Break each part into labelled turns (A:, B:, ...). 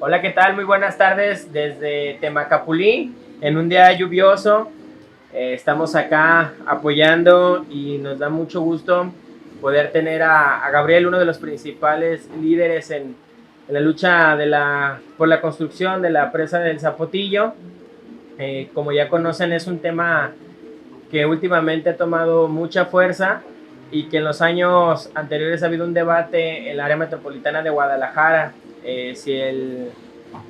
A: Hola, ¿qué tal? Muy buenas tardes desde Temacapulín, en un día lluvioso. Estamos acá apoyando y nos da mucho gusto poder tener a Gabriel, uno de los principales líderes en la lucha por la construcción de la presa del Zapotillo. Como ya conocen, es un tema que últimamente ha tomado mucha fuerza y que en los años anteriores ha habido un debate en la área metropolitana de Guadalajara, si el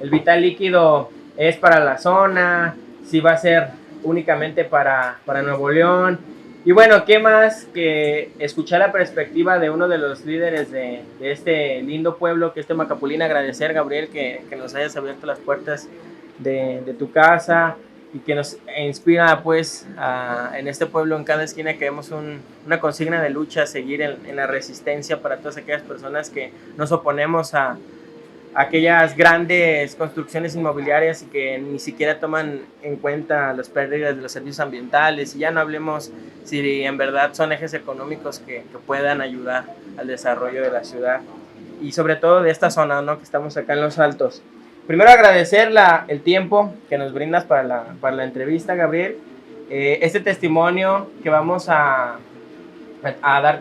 A: vital líquido es para la zona, si va a ser únicamente para Nuevo León. Y bueno, ¿qué más que escuchar la perspectiva de uno de los líderes de este lindo pueblo que es Temacapulín? Agradecer, Gabriel, que nos hayas abierto las puertas de tu casa y que nos inspira pues en este pueblo, en cada esquina que vemos una consigna de lucha, seguir en la resistencia para todas aquellas personas que nos oponemos a aquellas grandes construcciones inmobiliarias y que ni siquiera toman en cuenta las pérdidas de los servicios ambientales, y ya no hablemos si en verdad son ejes económicos que puedan ayudar al desarrollo de la ciudad y sobre todo de esta zona, ¿no?, que estamos acá en Los Altos. Primero agradecer el tiempo que nos brindas para la entrevista, Gabriel. Este testimonio que vamos a dar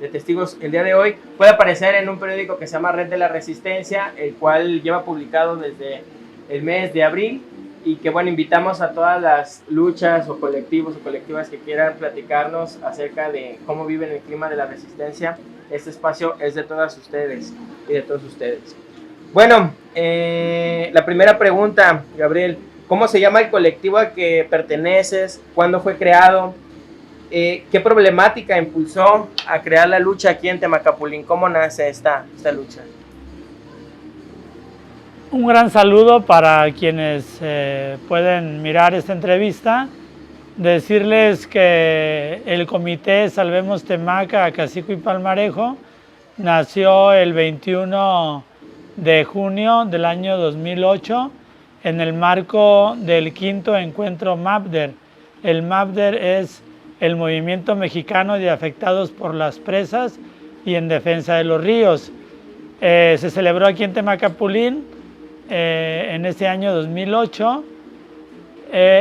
A: de testigos el día de hoy puede aparecer en un periódico que se llama Red de la Resistencia, el cual lleva publicado desde el mes de abril, y que bueno, invitamos a todas las luchas o colectivos o colectivas que quieran platicarnos acerca de cómo viven el clima de la resistencia. Este espacio es de todas ustedes y de todos ustedes. Bueno, la primera pregunta, Gabriel, ¿cómo se llama el colectivo al que perteneces? ¿Cuándo fue creado? ¿Qué problemática impulsó a crear la lucha aquí en Temacapulín? ¿Cómo nace esta lucha?
B: Un gran saludo para quienes pueden mirar esta entrevista. Decirles que el comité Salvemos Temaca, Acacico y Palmarejo nació el 21 de junio del año 2008 en el marco del quinto encuentro MAPDER. El MAPDER es el Movimiento Mexicano de Afectados por las Presas y en Defensa de los Ríos. Se celebró aquí en Temacapulín en este año 2008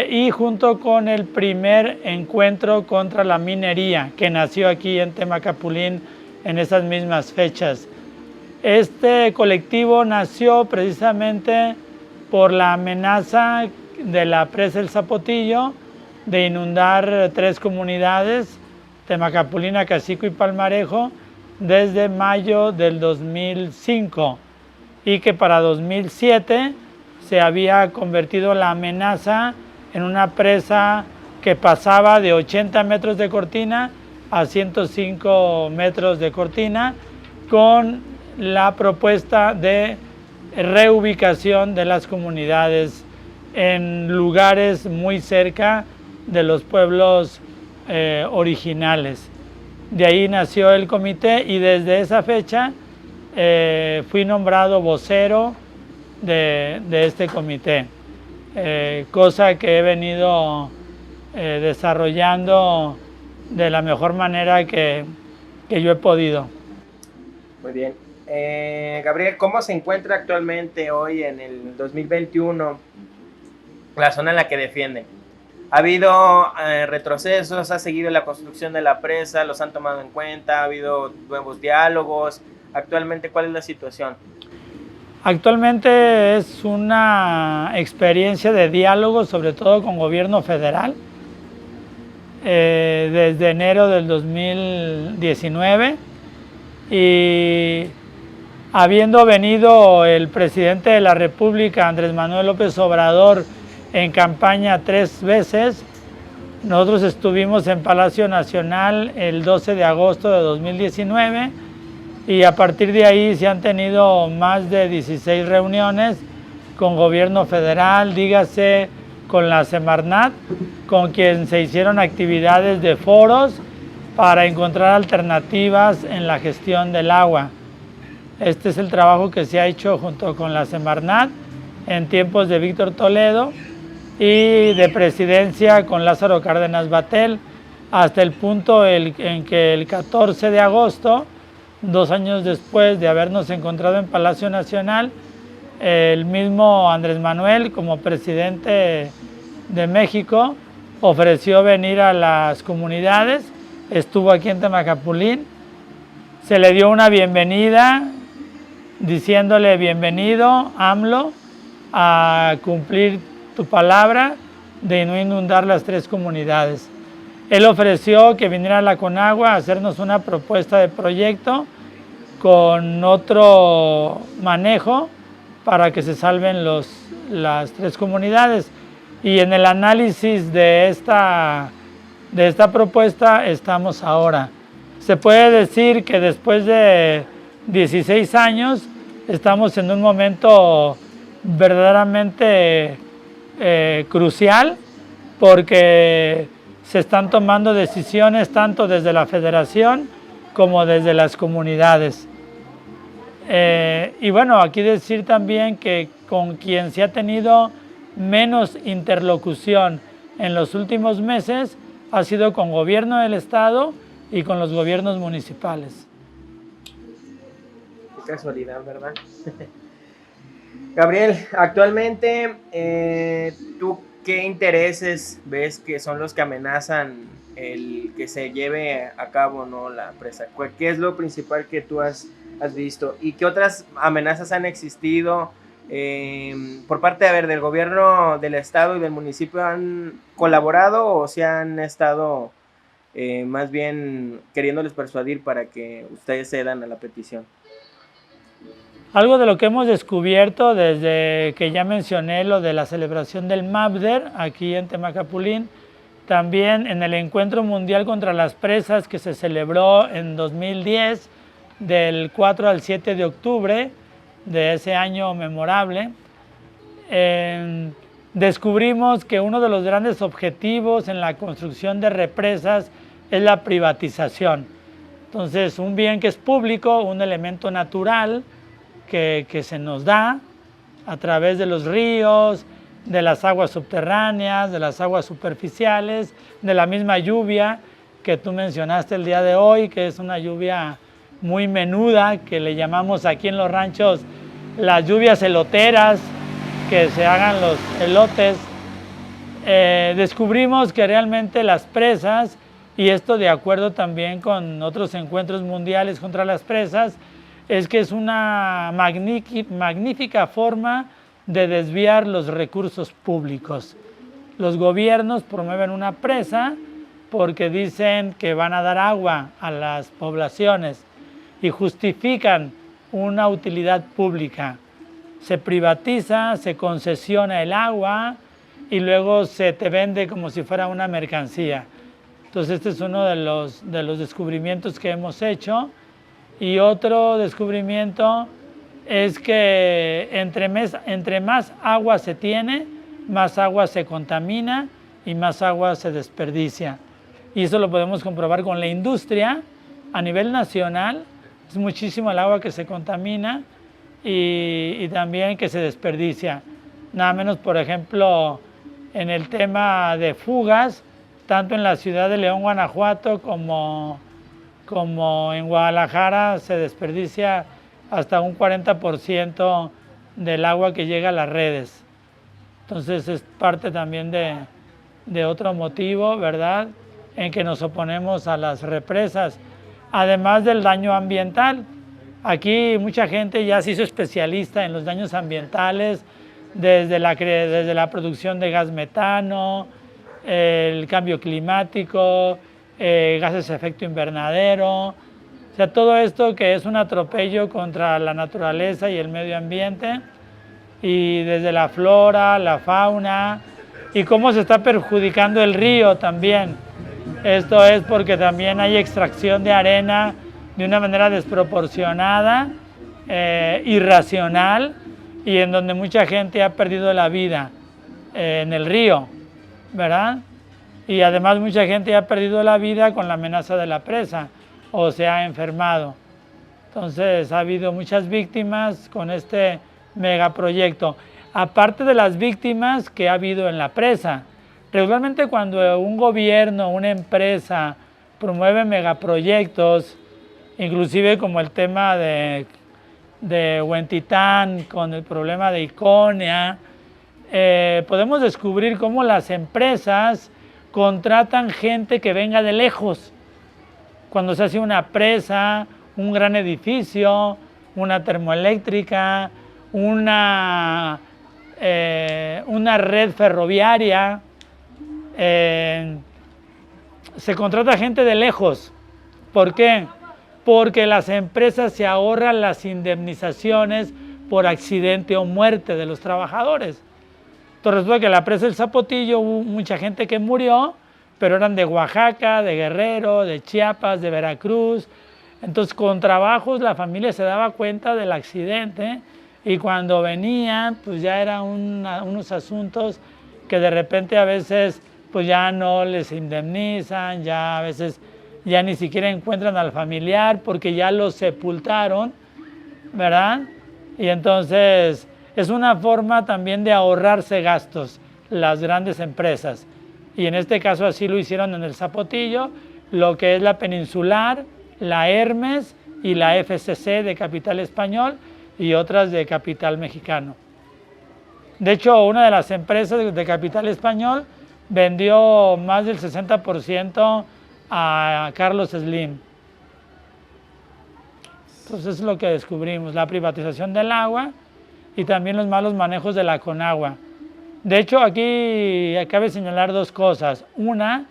B: y junto con el primer encuentro contra la minería que nació aquí en Temacapulín en esas mismas fechas. Este colectivo nació precisamente por la amenaza de la presa del Zapotillo de inundar 3 comunidades, Temacapulín, Acacico y Palmarejo, desde mayo del 2005, y que para 2007 se había convertido la amenaza en una presa que pasaba de 80 metros de cortina a 105 metros de cortina, con la propuesta de reubicación de las comunidades en lugares muy cerca de los pueblos originales. De ahí nació el comité y desde esa fecha fui nombrado vocero de este comité, cosa que he venido desarrollando de la mejor manera que yo he podido.
A: Muy bien. Gabriel, ¿cómo se encuentra actualmente hoy en el 2021 la zona en la que defienden? ¿Ha habido retrocesos? ¿Ha seguido la construcción de la presa? ¿Los han tomado en cuenta? ¿Ha habido nuevos diálogos? Actualmente, ¿cuál es la situación?
B: Actualmente es una experiencia de diálogo, sobre todo con gobierno federal. Desde enero del 2019, y habiendo venido el presidente de la República, Andrés Manuel López Obrador, en campaña 3 veces, nosotros estuvimos en Palacio Nacional el 12 de agosto de 2019 y a partir de ahí se han tenido más de 16 reuniones con gobierno federal, dígase con la Semarnat, con quien se hicieron actividades de foros para encontrar alternativas en la gestión del agua. Este es el trabajo que se ha hecho junto con la Semarnat en tiempos de Víctor Toledo y de presidencia con Lázaro Cárdenas Batel, hasta el punto en que el 14 de agosto 2 años después de habernos encontrado en Palacio Nacional, el mismo Andrés Manuel, como presidente de México, ofreció venir a las comunidades, estuvo aquí en Temacapulín, se le dio una bienvenida diciéndole: bienvenido, AMLO, a cumplir tu palabra de no inundar las 3 comunidades. Él ofreció que viniera a la Conagua a hacernos una propuesta de proyecto con otro manejo para que se salven las 3 comunidades. Y en el análisis de esta propuesta estamos ahora. Se puede decir que después de 16 años estamos en un momento verdaderamente crucial, porque se están tomando decisiones tanto desde la federación como desde las comunidades. Y bueno, aquí decir también que con quien se ha tenido menos interlocución en los últimos meses ha sido con gobierno del estado y con los gobiernos municipales.
A: Qué casualidad, ¿verdad? Gabriel, actualmente, ¿tú qué intereses ves que son los que amenazan el que se lleve a cabo, ¿no?, la presa? ¿Qué es lo principal que tú has visto? ¿Y qué otras amenazas han existido por parte, del gobierno del estado y del municipio? ¿Han colaborado o se han estado más bien queriéndoles persuadir para que ustedes cedan a la petición?
B: Algo de lo que hemos descubierto desde que ya mencioné lo de la celebración del MAPDER aquí en Temacapulín, también en el Encuentro Mundial contra las Presas que se celebró en 2010, del 4 al 7 de octubre de ese año memorable, descubrimos que uno de los grandes objetivos en la construcción de represas es la privatización. Entonces, un bien que es público, un elemento natural que se nos da a través de los ríos, de las aguas subterráneas, de las aguas superficiales, de la misma lluvia que tú mencionaste el día de hoy, que es una lluvia muy menuda, que le llamamos aquí en los ranchos las lluvias eloteras, que se hagan los elotes. Descubrimos que realmente las presas, y esto de acuerdo también con otros encuentros mundiales contra las presas, es que es una magnífica forma de desviar los recursos públicos. Los gobiernos promueven una presa porque dicen que van a dar agua a las poblaciones y justifican una utilidad pública. Se privatiza, se concesiona el agua y luego se te vende como si fuera una mercancía. Entonces este es uno de los descubrimientos que hemos hecho. Y otro descubrimiento es que entre más agua se tiene, más agua se contamina y más agua se desperdicia. Y eso lo podemos comprobar con la industria a nivel nacional. Es muchísimo el agua que se contamina y también que se desperdicia. Nada menos, por ejemplo, en el tema de fugas, tanto en la ciudad de León, Guanajuato, como en Guadalajara, se desperdicia hasta un 40% del agua que llega a las redes. Entonces es parte también de otro motivo, ¿verdad?, en que nos oponemos a las represas, además del daño ambiental. Aquí mucha gente ya se hizo especialista en los daños ambientales, desde la producción de gas metano, el cambio climático, gases de efecto invernadero, o sea, todo esto que es un atropello contra la naturaleza y el medio ambiente, y desde la flora, la fauna, y cómo se está perjudicando el río también. Esto es porque también hay extracción de arena de una manera desproporcionada, irracional, y en donde mucha gente ha perdido la vida en el río, ¿verdad? Y además mucha gente ha perdido la vida con la amenaza de la presa o se ha enfermado. Entonces ha habido muchas víctimas con este megaproyecto, aparte de las víctimas que ha habido en la presa. Regularmente cuando un gobierno, una empresa promueve megaproyectos inclusive como el tema de Huentitán con el problema de Iconia. Podemos descubrir cómo las empresas contratan gente que venga de lejos. Cuando se hace una presa, un gran edificio, una termoeléctrica, una red ferroviaria, se contrata gente de lejos. ¿Por qué? Porque las empresas se ahorran las indemnizaciones por accidente o muerte de los trabajadores. Entonces resulta que en la presa del Zapotillo hubo mucha gente que murió, pero eran de Oaxaca, de Guerrero, de Chiapas, de Veracruz. Entonces con trabajos la familia se daba cuenta del accidente y cuando venían pues ya eran unos asuntos que de repente a veces pues ya no les indemnizan, ya a veces ya ni siquiera encuentran al familiar porque ya lo sepultaron, ¿verdad? Y entonces es una forma también de ahorrarse gastos las grandes empresas. Y en este caso así lo hicieron en el Zapotillo, lo que es la Peninsular, la Hermes y la FCC de capital español y otras de capital mexicano. De hecho, una de las empresas de capital español vendió más del 60% a Carlos Slim. Entonces es lo que descubrimos, la privatización del agua y también los malos manejos de la Conagua. De hecho, aquí cabe señalar dos cosas. Una,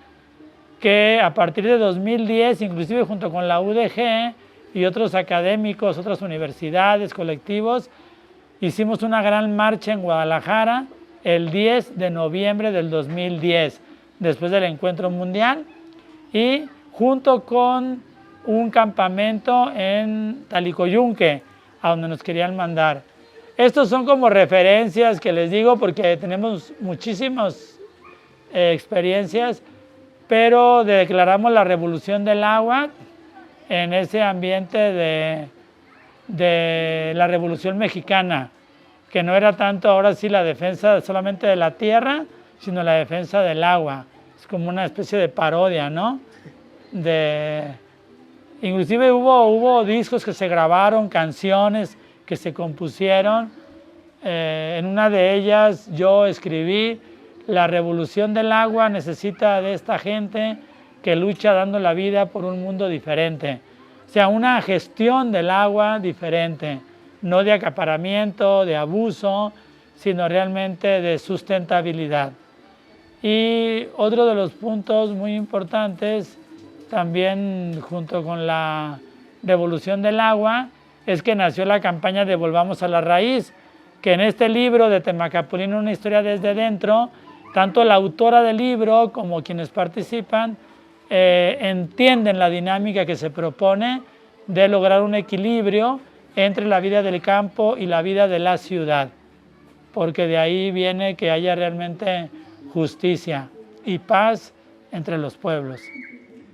B: que a partir de 2010, inclusive junto con la UDG y otros académicos, otras universidades, colectivos, hicimos una gran marcha en Guadalajara el 10 de noviembre del 2010, después del encuentro mundial, y junto con un campamento en Talicoyunque, a donde nos querían mandar. Estos son como referencias que les digo porque tenemos muchísimas experiencias, pero declaramos la revolución del agua en ese ambiente de la Revolución Mexicana, que no era tanto ahora sí la defensa solamente de la tierra, sino la defensa del agua. Es como una especie de parodia, ¿no? Inclusive hubo discos que se grabaron, canciones que se compusieron. En una de ellas yo escribí: la revolución del agua necesita de esta gente que lucha dando la vida por un mundo diferente. O sea, una gestión del agua diferente, no de acaparamiento, de abuso, sino realmente de sustentabilidad. Y otro de los puntos muy importantes, también junto con la revolución del agua, es que nació la campaña de Volvamos a la Raíz, que en este libro de Temacapulín, una historia desde dentro, tanto la autora del libro como quienes participan entienden la dinámica que se propone de lograr un equilibrio entre la vida del campo y la vida de la ciudad, porque de ahí viene que haya realmente justicia y paz entre los pueblos.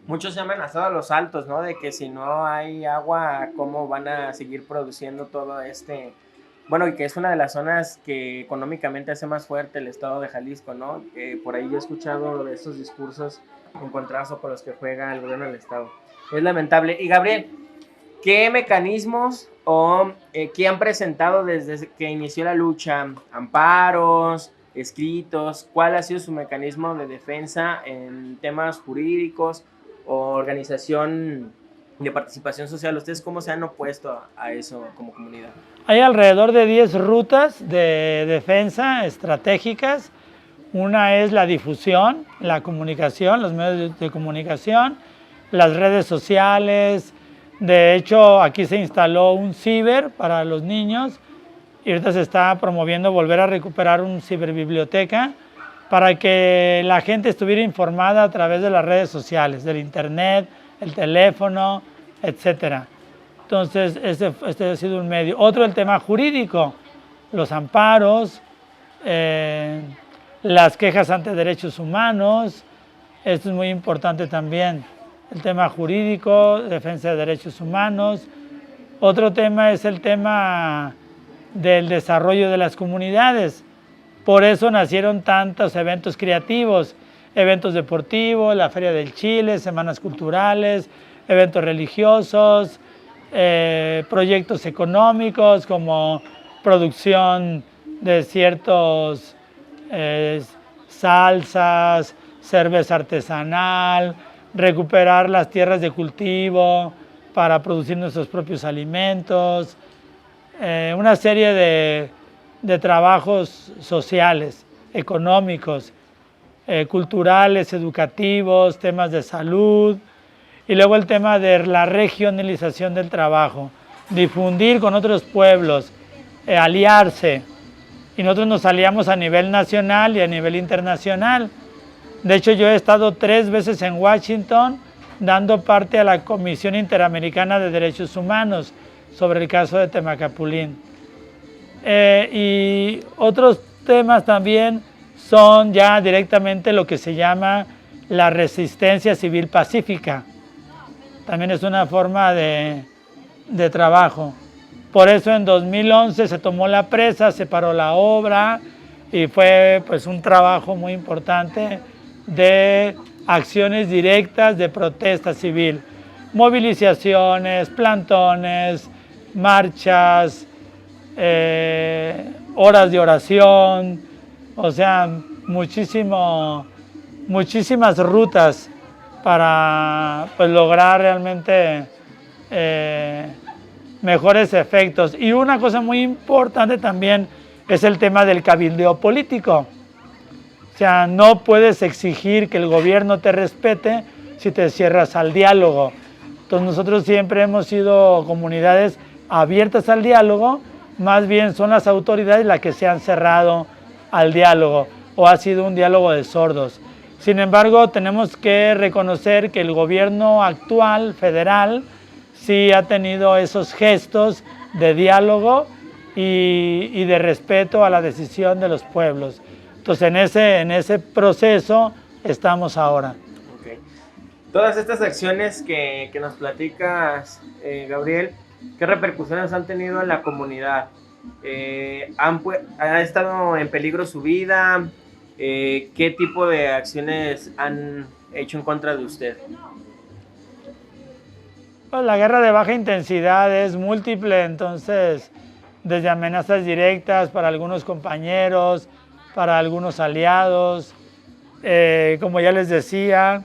A: Muchos se han amenazado a los altos, ¿no? De que si no hay agua, ¿cómo van a seguir produciendo todo este...? Bueno, y que es una de las zonas que económicamente hace más fuerte el estado de Jalisco, ¿no? Por ahí yo he escuchado de esos discursos encontrados con los que juega el gobierno del estado. Es lamentable. Y Gabriel, ¿qué mecanismos o qué han presentado desde que inició la lucha? ¿Amparos, escritos? ¿Cuál ha sido su mecanismo de defensa en temas jurídicos o organización de participación social? ¿Ustedes cómo se han opuesto a eso como comunidad?
B: Hay alrededor de 10 rutas de defensa estratégicas. Una es la difusión, la comunicación, los medios de comunicación, las redes sociales. De hecho, aquí se instaló un ciber para los niños y ahorita se está promoviendo volver a recuperar un ciberbiblioteca para que la gente estuviera informada a través de las redes sociales, del internet, el teléfono, etcétera. Entonces, este ha sido un medio. Otro, el tema jurídico, los amparos, las quejas ante derechos humanos. Esto es muy importante también. El tema jurídico, defensa de derechos humanos. Otro tema es el tema del desarrollo de las comunidades. Por eso nacieron tantos eventos creativos, eventos deportivos, la Feria del Chile, semanas culturales, eventos religiosos, proyectos económicos como producción de ciertos salsas, cerveza artesanal, recuperar las tierras de cultivo para producir nuestros propios alimentos, una serie de trabajos sociales, económicos, culturales, educativos, temas de salud, y luego el tema de la regionalización del trabajo, difundir con otros pueblos, aliarse. Y nosotros nos aliamos a nivel nacional y a nivel internacional. De hecho, yo he estado 3 veces en Washington dando parte a la Comisión Interamericana de Derechos Humanos sobre el caso de Temacapulín. Y otros temas también son ya directamente lo que se llama la resistencia civil pacífica. También es una forma de trabajo. Por eso en 2011 se tomó la presa, se paró la obra y fue pues un trabajo muy importante de acciones directas de protesta civil, movilizaciones, plantones, marchas, horas de oración, o sea, muchísimas rutas para pues, lograr realmente mejores efectos. Y una cosa muy importante también es el tema del cabildeo político. O sea, no puedes exigir que el gobierno te respete si te cierras al diálogo. Entonces nosotros siempre hemos sido comunidades abiertas al diálogo, más bien son las autoridades las que se han cerrado al diálogo o ha sido un diálogo de sordos. Sin embargo, tenemos que reconocer que el gobierno actual, federal, sí ha tenido esos gestos de diálogo y de respeto a la decisión de los pueblos. Entonces, en ese proceso estamos ahora.
A: Okay. Todas estas acciones que nos platicas, Gabriel, ¿qué repercusiones han tenido en la comunidad? ¿Ha estado en peligro su vida? ¿Qué tipo de acciones han hecho en contra de usted?
B: Pues la guerra de baja intensidad es múltiple, entonces desde amenazas directas para algunos compañeros, para algunos aliados, como ya les decía,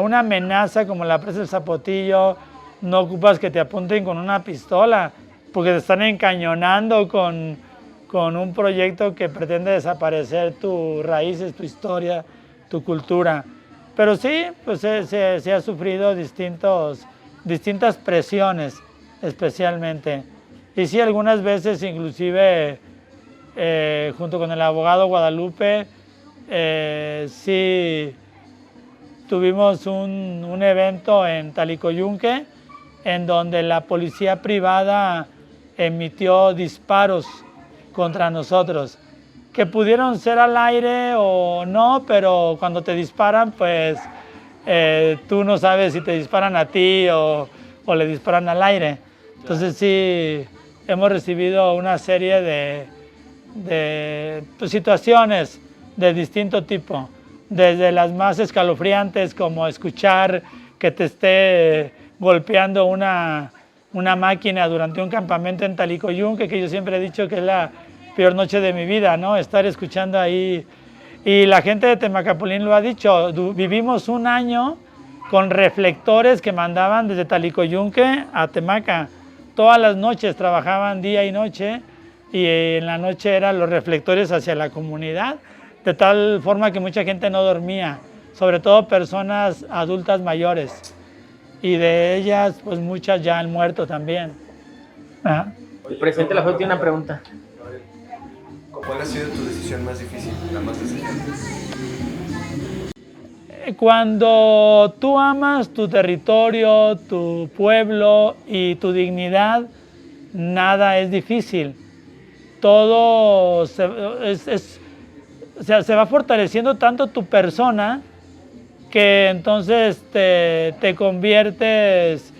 B: una amenaza como la presa del Zapotillo, no ocupas que te apunten con una pistola, porque te están encañonando con un proyecto que pretende desaparecer tus raíces, tu historia, tu cultura. Pero sí, pues se ha sufrido distintas presiones, especialmente. Y sí, algunas veces inclusive, junto con el abogado Guadalupe, sí tuvimos un evento en Talicoyunque, en donde la policía privada emitió disparos contra nosotros, que pudieron ser al aire o no, pero cuando te disparan, pues tú no sabes si te disparan a ti o le disparan al aire. Entonces sí, hemos recibido una serie de pues, situaciones de distinto tipo, desde las más escalofriantes, como escuchar que te esté golpeando una máquina durante un campamento en Talicoyunque, que yo siempre he dicho que es la peor noche de mi vida, ¿no? Estar escuchando ahí. Y la gente de Temacapulín lo ha dicho, vivimos un año con reflectores que mandaban desde Talicoyunque a Temaca. Todas las noches trabajaban día y noche, y en la noche eran los reflectores hacia la comunidad, de tal forma que mucha gente no dormía, sobre todo personas adultas mayores. Y de ellas, pues muchas ya han muerto también.
A: El presidente La Foto tiene una pregunta.
C: ¿Cuál ha sido tu decisión más difícil, la más desafiante?
B: Cuando tú amas tu territorio, tu pueblo y tu dignidad, nada es difícil. Todo se va fortaleciendo tanto tu persona, que entonces te conviertes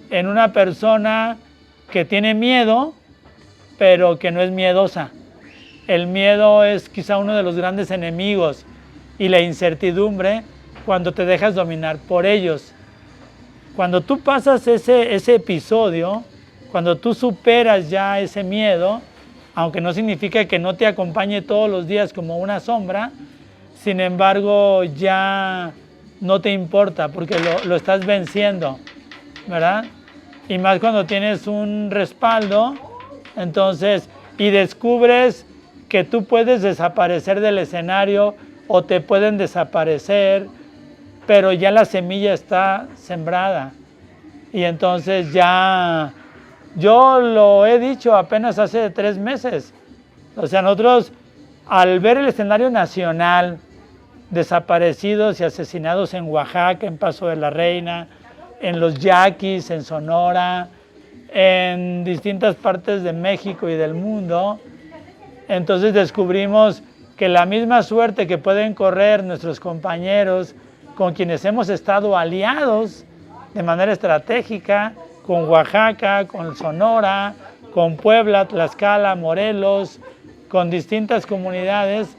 B: en una persona que tiene miedo, pero que no es miedosa. El miedo es quizá uno de los grandes enemigos, y la incertidumbre cuando te dejas dominar por ellos. Cuando tú pasas ese episodio, cuando tú superas ya ese miedo, aunque no significa que no te acompañe todos los días como una sombra, sin embargo ya no te importa porque lo estás venciendo, ¿verdad? Y más cuando tienes un respaldo, entonces, y descubres que tú puedes desaparecer del escenario o te pueden desaparecer, pero ya la semilla está sembrada. Y entonces ya, yo lo he dicho apenas hace 3 meses. O sea, nosotros al ver el escenario nacional, desaparecidos y asesinados en Oaxaca, en Paso de la Reina, en los Yaquis, en Sonora, en distintas partes de México y del mundo, entonces descubrimos que la misma suerte que pueden correr nuestros compañeros con quienes hemos estado aliados de manera estratégica, con Oaxaca, con Sonora, con Puebla, Tlaxcala, Morelos, con distintas comunidades,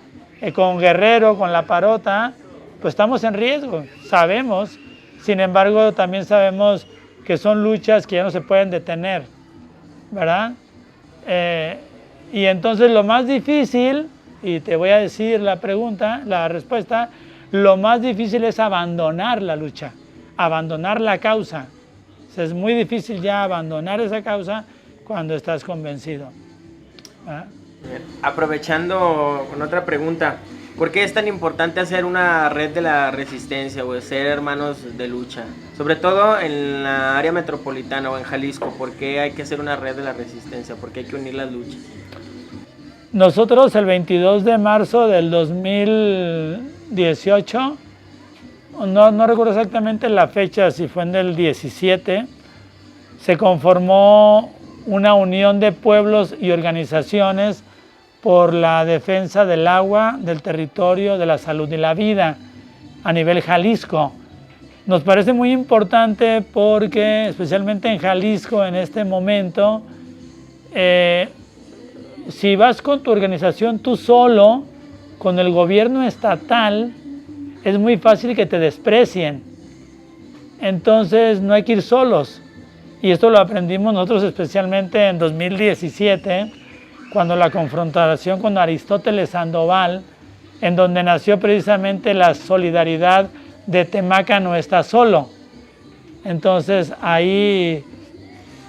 B: con Guerrero, con La Parota, pues estamos en riesgo, sabemos. Sin embargo, también sabemos que son luchas que ya no se pueden detener, ¿verdad? Y entonces lo más difícil, y te voy a decir la respuesta, lo más difícil es abandonar la lucha, abandonar la causa. O sea, es muy difícil ya abandonar esa causa cuando estás convencido, ¿verdad?
A: Aprovechando con otra pregunta, ¿por qué es tan importante hacer una red de la resistencia o ser hermanos de lucha? Sobre todo en la área metropolitana o en Jalisco, ¿por qué hay que hacer una red de la resistencia? ¿Por qué hay que unir las luchas?
B: Nosotros el 22 de marzo del 2018, no recuerdo exactamente la fecha, si fue en el 17, se conformó una unión de pueblos y organizaciones por la defensa del agua, del territorio, de la salud y la vida a nivel Jalisco. Nos parece muy importante porque, especialmente en Jalisco en este momento, si vas con tu organización tú solo, con el gobierno estatal, es muy fácil que te desprecien. Entonces no hay que ir solos. Y esto lo aprendimos nosotros especialmente en 2017, cuando la confrontación con Aristóteles Sandoval, en donde nació precisamente la solidaridad de Temaca no está solo. Entonces ahí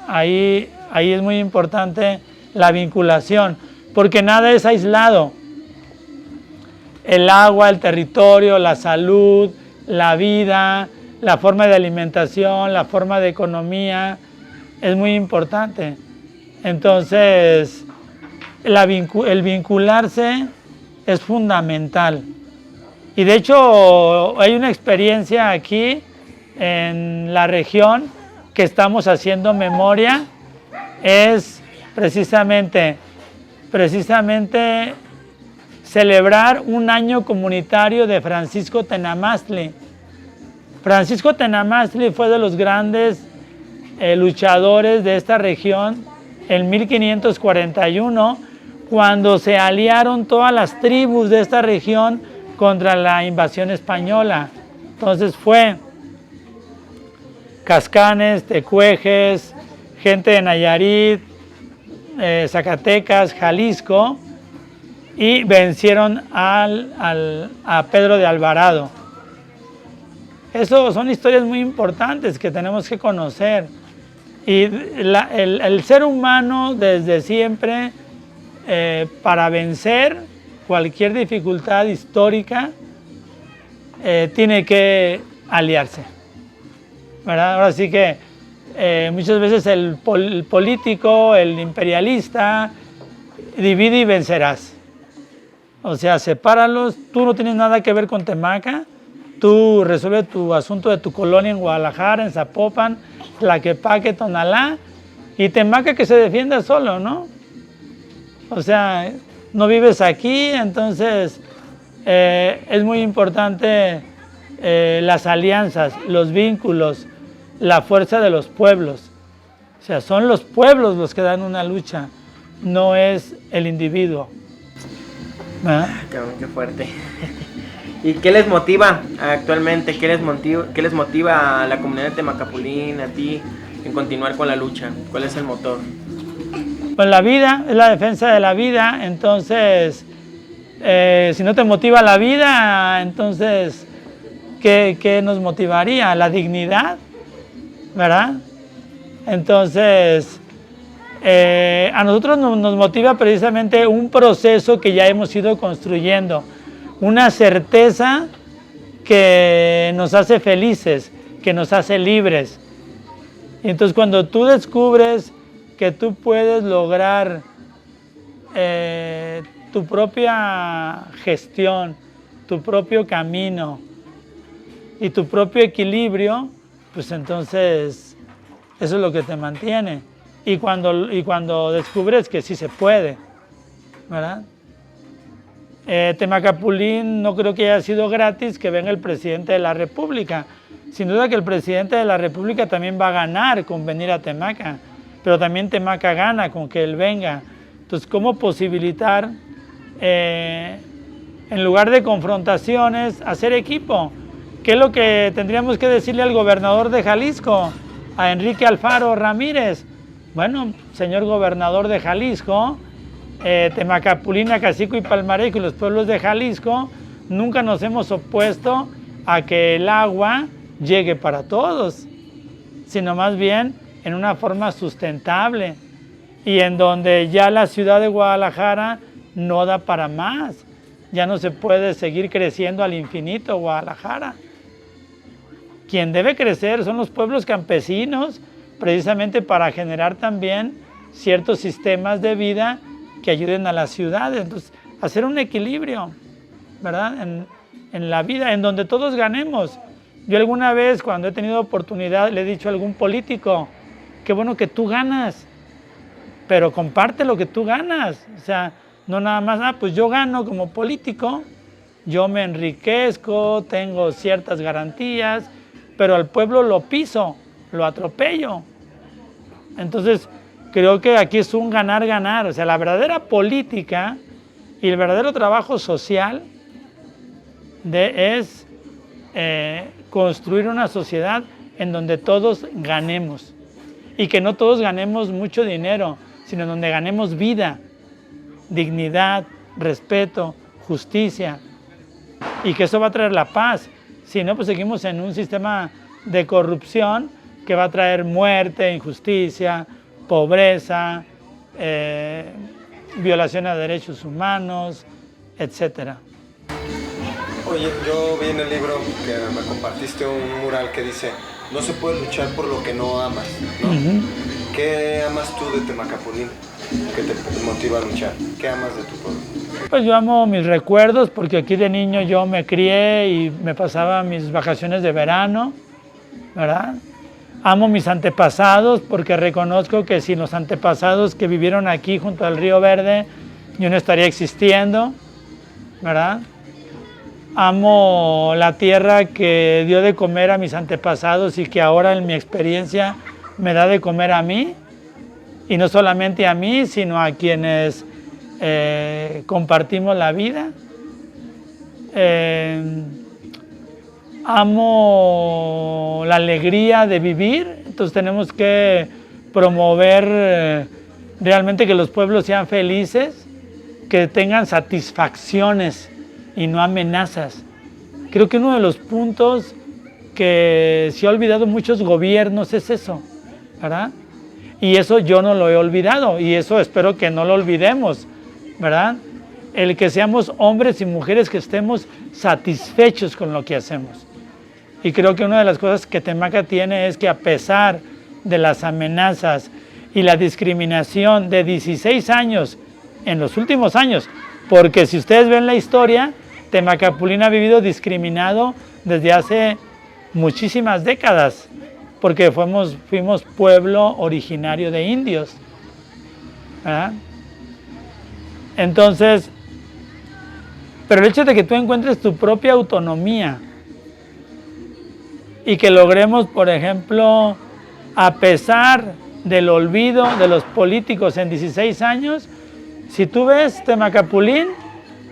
B: es muy importante la vinculación, porque nada es aislado. El agua, el territorio, la salud, la vida, la forma de alimentación, la forma de economía, es muy importante. Entonces, el vincularse es fundamental. Y de hecho, hay una experiencia aquí en la región que estamos haciendo memoria, es precisamente celebrar un año comunitario de Francisco Tenamastli. Francisco Tenamastli fue de los grandes luchadores de esta región en 1541, cuando se aliaron todas las tribus de esta región contra la invasión española. Entonces fue cascanes, tecuejes, gente de Nayarit, Zacatecas, Jalisco, y vencieron a Pedro de Alvarado. Eso son historias muy importantes que tenemos que conocer. Y el ser humano desde siempre, para vencer cualquier dificultad histórica, tiene que aliarse, ¿verdad? Ahora sí que muchas veces el político, el imperialista, divide y vencerás. O sea, sepáralos, tú no tienes nada que ver con Temaca, tú resuelve tu asunto de tu colonia en Guadalajara, en Zapopan, Tlaquepaque, Tonalá, y Temaca que se defienda solo, ¿no? O sea, no vives aquí, entonces es muy importante las alianzas, los vínculos, la fuerza de los pueblos. O sea, son los pueblos los que dan una lucha, no es el individuo.
A: Qué fuerte. ¿Y qué les motiva actualmente? ¿Qué les motiva a la comunidad de Temacapulín, a ti, en continuar con la lucha? ¿Cuál es el motor?
B: Pues la vida, es la defensa de la vida. Entonces, si no te motiva la vida, entonces, ¿qué nos motivaría? La dignidad, ¿verdad? Entonces, a nosotros nos motiva precisamente un proceso que ya hemos ido construyendo, una certeza que nos hace felices, que nos hace libres. Y entonces cuando tú descubres que tú puedes lograr tu propia gestión, tu propio camino y tu propio equilibrio, pues entonces eso es lo que te mantiene. Y cuando descubres que sí se puede, ¿verdad? Temacapulín no creo que haya sido gratis que venga el presidente de la República. Sin duda que el presidente de la República también va a ganar con venir a Temaca, pero también Temaca gana con que él venga. Entonces, ¿cómo posibilitar, en lugar de confrontaciones, hacer equipo? ¿Qué es lo que tendríamos que decirle al gobernador de Jalisco, a Enrique Alfaro Ramírez? Bueno, señor gobernador de Jalisco, Temacapulín, Acacico y Palmarejo y los pueblos de Jalisco nunca nos hemos opuesto a que el agua llegue para todos, sino más bien en una forma sustentable y en donde ya la ciudad de Guadalajara no da para más. Ya no se puede seguir creciendo al infinito Guadalajara. Quien debe crecer son los pueblos campesinos, precisamente para generar también ciertos sistemas de vida que ayuden a las ciudades. Entonces, hacer un equilibrio, ¿verdad? En la vida, en donde todos ganemos. Yo alguna vez, cuando he tenido oportunidad, le he dicho a algún político, qué bueno que tú ganas, pero comparte lo que tú ganas. O sea, no nada más, pues yo gano como político, yo me enriquezco, tengo ciertas garantías, pero al pueblo lo piso, lo atropello. Entonces, creo que aquí es un ganar-ganar. O sea, la verdadera política y el verdadero trabajo social es construir una sociedad en donde todos ganemos. Y que no todos ganemos mucho dinero, sino en donde ganemos vida, dignidad, respeto, justicia. Y que eso va a traer la paz. Si no, pues seguimos en un sistema de corrupción que va a traer muerte, injusticia, pobreza, violación a derechos humanos, etc.
C: Oye, yo vi en el libro que me compartiste un mural que dice, no se puede luchar por lo que no amas, ¿no? ¿Qué amas tú de Temacapulín? ¿Qué te motiva a luchar? ¿Qué amas de tu pueblo?
B: Pues yo amo mis recuerdos, porque aquí de niño yo me crié y me pasaba mis vacaciones de verano, ¿verdad? Amo mis antepasados, porque reconozco que sin los antepasados que vivieron aquí junto al Río Verde, yo no estaría existiendo, ¿verdad? Amo la tierra que dio de comer a mis antepasados y que ahora en mi experiencia me da de comer a mí, y no solamente a mí, sino a quienes compartimos la vida. Amo la alegría de vivir, entonces tenemos que promover realmente que los pueblos sean felices, que tengan satisfacciones y no amenazas. Creo que uno de los puntos que se ha olvidado muchos gobiernos es eso, ¿verdad? Y eso yo no lo he olvidado, y eso espero que no lo olvidemos, ¿verdad? El que seamos hombres y mujeres que estemos satisfechos con lo que hacemos. Y creo que una de las cosas que Temaca tiene es que, a pesar de las amenazas y la discriminación de 16 años en los últimos años, porque si ustedes ven la historia, Temacapulín ha vivido discriminado desde hace muchísimas décadas, porque fuimos pueblo originario de indios, ¿verdad? Entonces, pero el hecho de que tú encuentres tu propia autonomía y que logremos, por ejemplo, a pesar del olvido de los políticos en 16 años, si tú ves Temacapulín,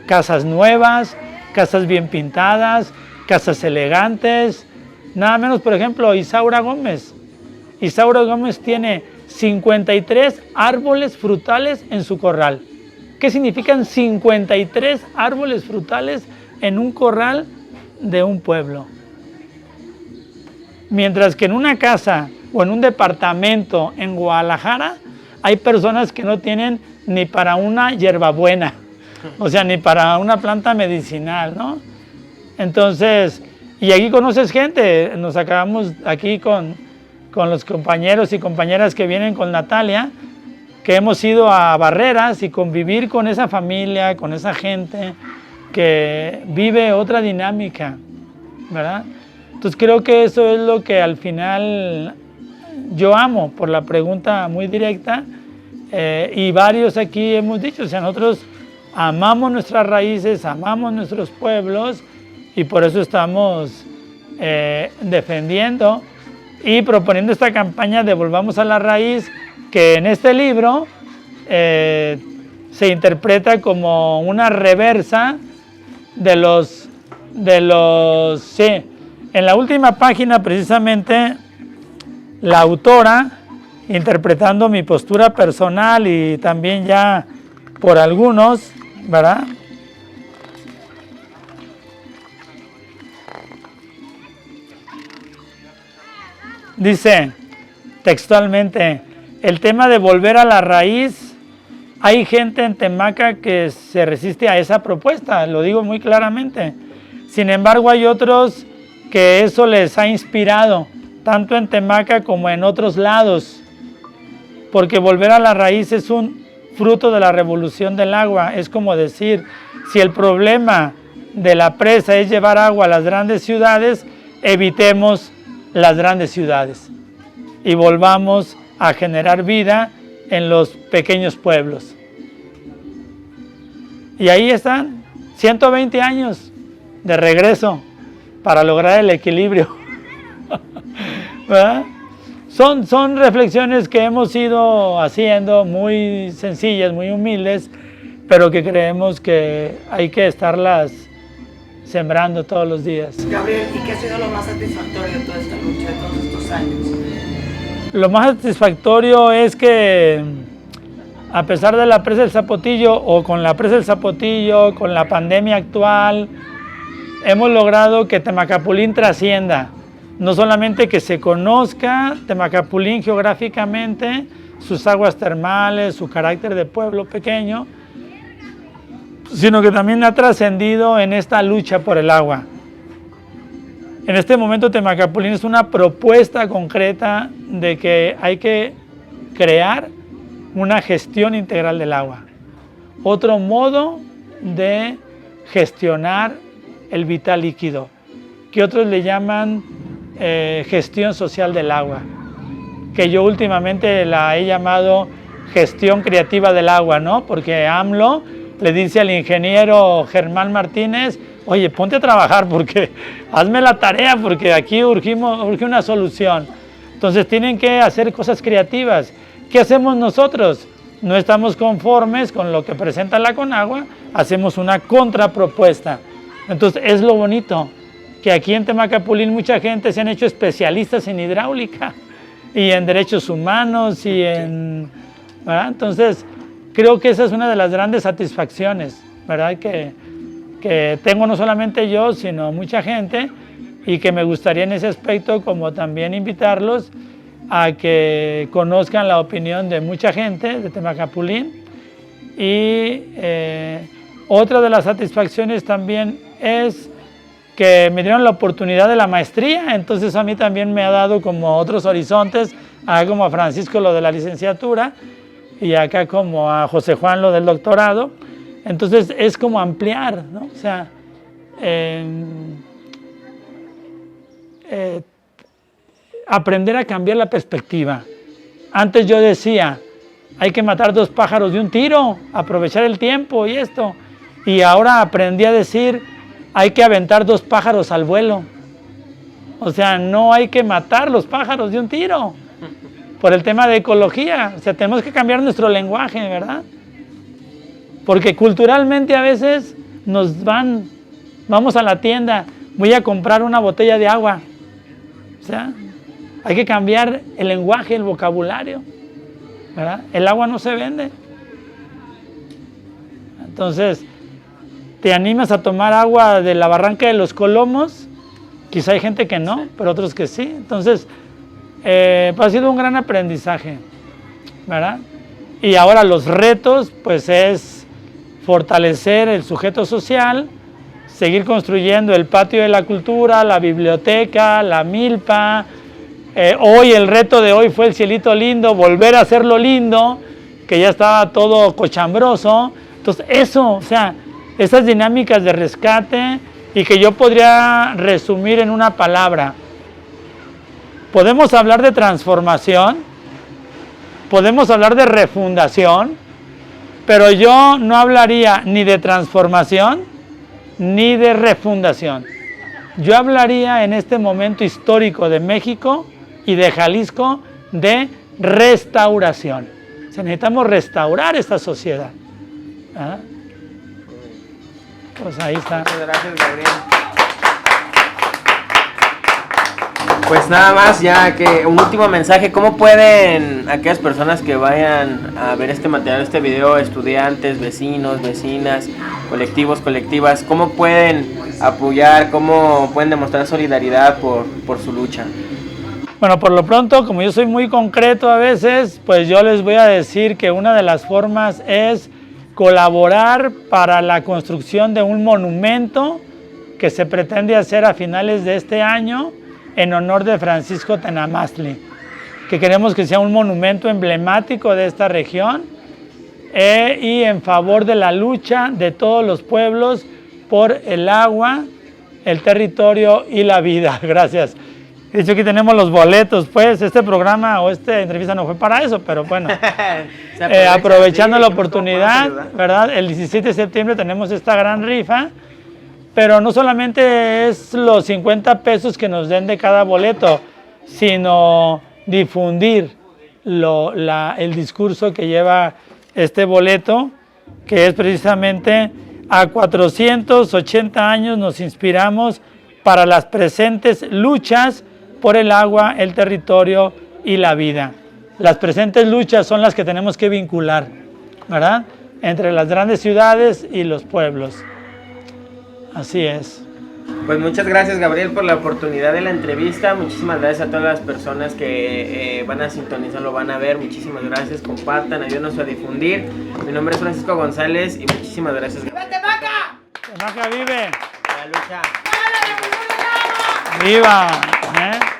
B: casas nuevas, casas bien pintadas, casas elegantes. Nada menos, por ejemplo, Isaura Gómez. Isaura Gómez tiene 53 árboles frutales en su corral. ¿Qué significan 53 árboles frutales en un corral de un pueblo? Mientras que en una casa o en un departamento en Guadalajara hay personas que no tienen ni para una hierbabuena, o sea, ni para una planta medicinal, ¿no? Entonces, y aquí conoces gente, nos acabamos aquí con los compañeros y compañeras que vienen con Natalia, que hemos ido a Barreras y convivir con esa familia, con esa gente que vive otra dinámica, ¿verdad? Entonces creo que eso es lo que al final yo amo, por la pregunta muy directa, y varios aquí hemos dicho, o sea, nosotros amamos nuestras raíces, amamos nuestros pueblos, y por eso estamos defendiendo y proponiendo esta campaña de Volvamos a la Raíz, que en este libro se interpreta como una reversa de los sí. En la última página, precisamente, la autora, interpretando mi postura personal y también ya por algunos, ¿verdad? Dice textualmente, el tema de volver a la raíz, hay gente en Temaca que se resiste a esa propuesta, lo digo muy claramente. Sin embargo, hay otros que eso les ha inspirado, tanto en Temaca como en otros lados, porque volver a la raíz es un fruto de la revolución del agua. Es como decir, si el problema de la presa es llevar agua a las grandes ciudades, evitemos las grandes ciudades y volvamos a generar vida en los pequeños pueblos. Y ahí están, 120 años de regreso para lograr el equilibrio. ¿Verdad? Son reflexiones que hemos ido haciendo muy sencillas, muy humildes, pero que creemos que hay que estarlas sembrando todos los días.
D: Gabriel, ¿y qué ha sido lo más satisfactorio de toda esta lucha, de todos estos años?
B: Lo más satisfactorio es que, a pesar de la presa del Zapotillo, o con la presa del Zapotillo, con la pandemia actual, hemos logrado que Temacapulín trascienda. No solamente que se conozca Temacapulín geográficamente, sus aguas termales, su carácter de pueblo pequeño, sino que también ha trascendido en esta lucha por el agua. En este momento Temacapulín es una propuesta concreta de que hay que crear una gestión integral del agua. Otro modo de gestionar el vital líquido, que otros le llaman gestión social del agua, que yo últimamente la he llamado gestión creativa del agua, ¿no? Porque AMLO le dice al ingeniero Germán Martínez, oye, ponte a trabajar porque hazme la tarea porque aquí urge una solución. Entonces tienen que hacer cosas creativas. ¿Qué hacemos nosotros? No estamos conformes con lo que presenta la Conagua, hacemos una contrapropuesta. Entonces es lo bonito, que aquí en Temacapulín mucha gente se han hecho especialistas en hidráulica y en derechos humanos y en... ¿verdad? Entonces creo que esa es una de las grandes satisfacciones, ¿verdad? Que tengo no solamente yo, sino mucha gente, y que me gustaría en ese aspecto como también invitarlos a que conozcan la opinión de mucha gente de Temacapulín. Y otra de las satisfacciones también es que me dieron la oportunidad de la maestría, entonces a mí también me ha dado como otros horizontes, como a Francisco lo de la licenciatura y acá como a José Juan lo del doctorado. Entonces es como ampliar, ¿no? O sea, aprender a cambiar la perspectiva. Antes yo decía, hay que matar 2 pájaros de un tiro, aprovechar el tiempo y esto. Y ahora aprendí a decir, hay que aventar 2 pájaros al vuelo. O sea, no hay que matar los pájaros de un tiro. Por el tema de ecología. O sea, tenemos que cambiar nuestro lenguaje, ¿verdad? Porque culturalmente a veces nos van Vamos a la tienda, voy a comprar una botella de agua. O sea, hay que cambiar el lenguaje, el vocabulario, ¿verdad? El agua no se vende. Entonces, ¿te animas a tomar agua de la barranca de los Colomos? Quizá hay gente que no, pero otros que sí. Entonces, ha sido un gran aprendizaje, ¿verdad? Y ahora los retos, pues es fortalecer el sujeto social, seguir construyendo el patio de la cultura, la biblioteca, la milpa. Hoy el reto de hoy fue el cielito lindo, volver a hacerlo lindo, que ya estaba todo cochambroso. Entonces eso, o sea, esas dinámicas de rescate y que yo podría resumir en una palabra. Podemos hablar de transformación, podemos hablar de refundación, pero yo no hablaría ni de transformación ni de refundación. Yo hablaría en este momento histórico de México y de Jalisco de restauración. O sea, necesitamos restaurar esta sociedad. ¿Ah? Pues ahí está.
A: Muchas gracias, Gabriel. Pues nada más, ya que un último mensaje, ¿cómo pueden aquellas personas que vayan a ver este material, este video, estudiantes, vecinos, vecinas, colectivos, colectivas, cómo pueden apoyar, cómo pueden demostrar solidaridad por su lucha?
B: Bueno, por lo pronto, como yo soy muy concreto a veces, pues yo les voy a decir que una de las formas es colaborar para la construcción de un monumento que se pretende hacer a finales de este año en honor de Francisco Tenamastli, que queremos que sea un monumento emblemático de esta región y en favor de la lucha de todos los pueblos por el agua, el territorio y la vida. Gracias. De hecho, aquí tenemos los boletos, pues este programa o esta entrevista no fue para eso, pero bueno, aprovechando la oportunidad, ¿verdad? El 17 de septiembre tenemos esta gran rifa, pero no solamente es los 50 pesos que nos den de cada boleto, sino difundir el discurso que lleva este boleto, que es precisamente a 480 años nos inspiramos para las presentes luchas por el agua, el territorio y la vida. Las presentes luchas son las que tenemos que vincular, ¿verdad? Entre las grandes ciudades y los pueblos. Así es.
A: Pues muchas gracias, Gabriel, por la oportunidad de la entrevista. Muchísimas gracias a todas las personas que van a sintonizar, lo van a ver. Muchísimas gracias, compartan, ayúdenos a difundir. Mi nombre es Francisco González y muchísimas gracias.
D: ¡Viva Temaca!
B: ¡Temaca vive!
A: La lucha.
D: ¡Viva la revolución del agua!
B: ¡Viva!